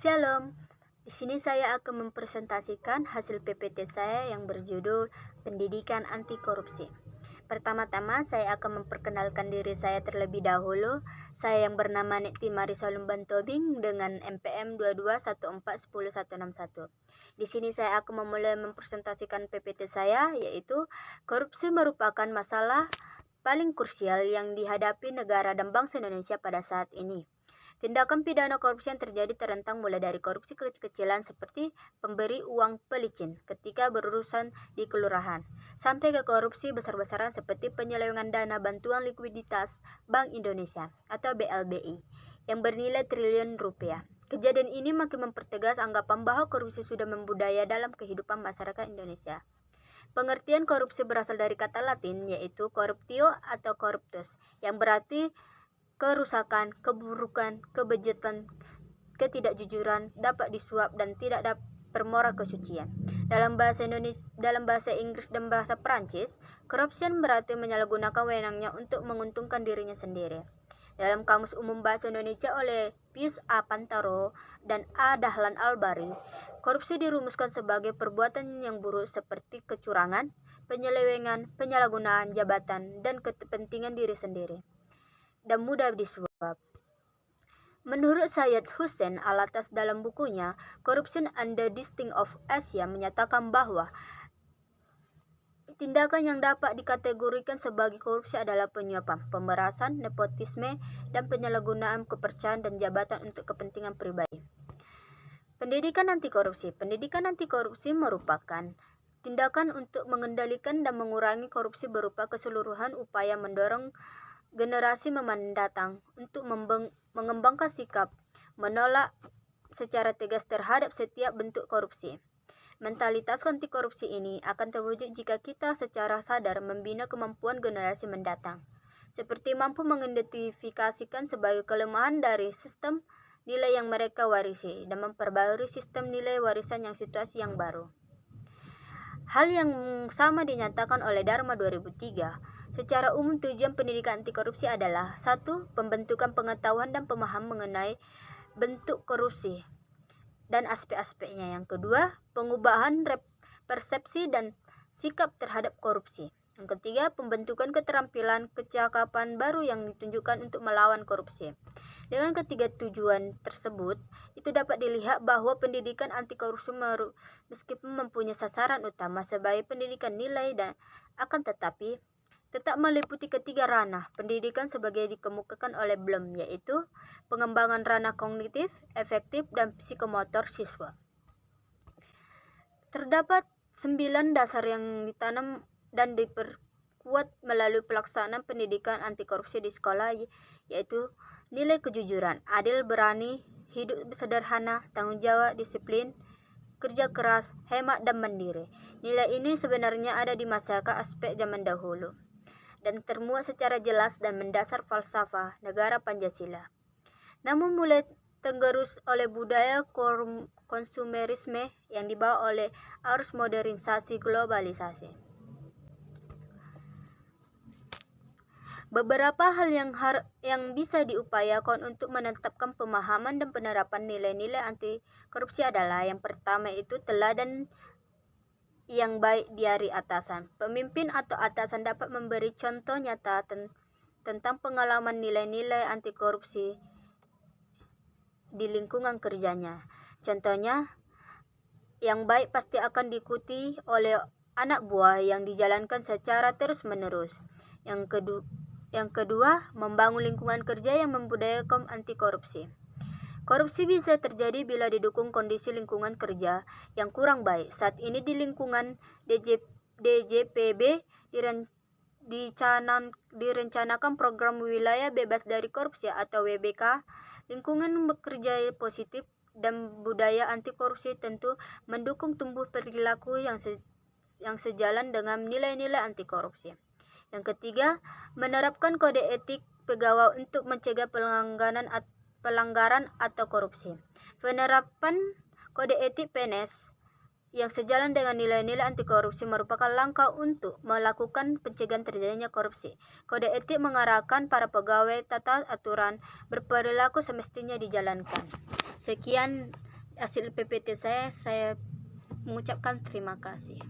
Shalom, di sini saya akan mempresentasikan hasil PPT saya yang berjudul Pendidikan Anti Korupsi. Pertama-tama saya akan memperkenalkan diri saya terlebih dahulu. Saya yang bernama Nekti Marisa Lumbantobing dengan MPM 2214101161. Di sini saya akan memulai mempresentasikan PPT saya, yaitu korupsi merupakan masalah paling krusial yang dihadapi negara dan bangsa Indonesia pada saat ini. Tindakan pidana korupsi yang terjadi terentang mulai dari korupsi kecil-kecilan seperti pemberi uang pelicin ketika berurusan di kelurahan, sampai ke korupsi besar-besaran seperti penyelewengan dana bantuan likuiditas Bank Indonesia atau BLBI yang bernilai triliun rupiah. Kejadian ini makin mempertegas anggapan bahwa korupsi sudah membudaya dalam kehidupan masyarakat Indonesia. Pengertian korupsi berasal dari kata Latin yaitu corruptio atau corruptus yang berarti kerusakan, keburukan, kebejatan, ketidakjujuran, dapat disuap dan tidak dapat bermoral kesucian. Dalam bahasa Inggris dan bahasa Perancis, corruption berarti menyalahgunakan wewenangnya untuk menguntungkan dirinya sendiri. Dalam Kamus Umum Bahasa Indonesia oleh Pius A. Pantaro dan A. Dahlan Albari, korupsi dirumuskan sebagai perbuatan yang buruk seperti kecurangan, penyelewengan, penyalahgunaan jabatan, dan kepentingan diri sendiri dan mudah disuap. Menurut Syed Hussein Alatas dalam bukunya Corruption and the Distinct of Asia menyatakan bahwa tindakan yang dapat dikategorikan sebagai korupsi adalah penyuapan, pemerasan, nepotisme, dan penyalahgunaan kepercayaan dan jabatan untuk kepentingan pribadi. Pendidikan anti korupsi. Pendidikan anti korupsi merupakan tindakan untuk mengendalikan dan mengurangi korupsi berupa keseluruhan upaya mendorong generasi mendatang untuk mengembangkan sikap menolak secara tegas terhadap setiap bentuk korupsi. Mentalitas anti korupsi ini akan terwujud jika kita secara sadar membina kemampuan generasi mendatang, seperti mampu mengidentifikasikan sebagai kelemahan dari sistem nilai yang mereka warisi dan memperbarui sistem nilai warisan yang situasi yang baru. Hal yang sama dinyatakan oleh Dharma 2003. Secara umum tujuan pendidikan anti korupsi adalah 1. Pembentukan pengetahuan dan pemahaman mengenai bentuk korupsi dan aspek-aspeknya. Yang kedua, pengubahan persepsi dan sikap terhadap korupsi. Yang ketiga, pembentukan keterampilan kecakapan baru yang ditunjukkan untuk melawan korupsi. Dengan ketiga tujuan tersebut, itu dapat dilihat bahwa pendidikan anti korupsi meskipun mempunyai sasaran utama sebagai pendidikan nilai dan akan tetapi tetap meliputi ketiga ranah pendidikan sebagai dikemukakan oleh Bloom, yaitu pengembangan ranah kognitif, efektif, dan psikomotor siswa. Terdapat 9 dasar yang ditanam dan diperkuat melalui pelaksanaan pendidikan anti korupsi di sekolah, yaitu nilai kejujuran, adil, berani, hidup sederhana, tanggung jawab, disiplin, kerja keras, hemat, dan mandiri. Nilai ini sebenarnya ada di masyarakat aspek zaman dahulu dan termuat secara jelas dan mendasar falsafah negara Pancasila. Namun mulai tergerus oleh budaya konsumerisme yang dibawa oleh arus modernisasi globalisasi. Beberapa hal yang bisa diupayakan untuk menetapkan pemahaman dan penerapan nilai-nilai anti korupsi adalah yang pertama itu teladan yang baik dari atasan. Pemimpin atau atasan dapat memberi contoh nyata tentang pengalaman nilai-nilai anti korupsi di lingkungan kerjanya. Contohnya, yang baik pasti akan diikuti oleh anak buah yang dijalankan secara terus-menerus. Yang kedua, membangun lingkungan kerja yang membudayakan anti korupsi. Korupsi bisa terjadi bila didukung kondisi lingkungan kerja yang kurang baik. Saat ini di lingkungan DJPB direncanakan program wilayah bebas dari korupsi atau WBK. Lingkungan bekerja positif dan budaya anti korupsi tentu mendukung tumbuh perilaku yang sejalan dengan nilai-nilai anti korupsi. Yang ketiga, menerapkan kode etik pegawai untuk mencegah pelanggaran atau korupsi. Penerapan kode etik PNS yang sejalan dengan nilai-nilai anti korupsi merupakan langkah untuk melakukan pencegahan terjadinya korupsi. Kode etik mengarahkan para pegawai tata aturan berperilaku semestinya dijalankan. Sekian hasil PPT saya mengucapkan terima kasih.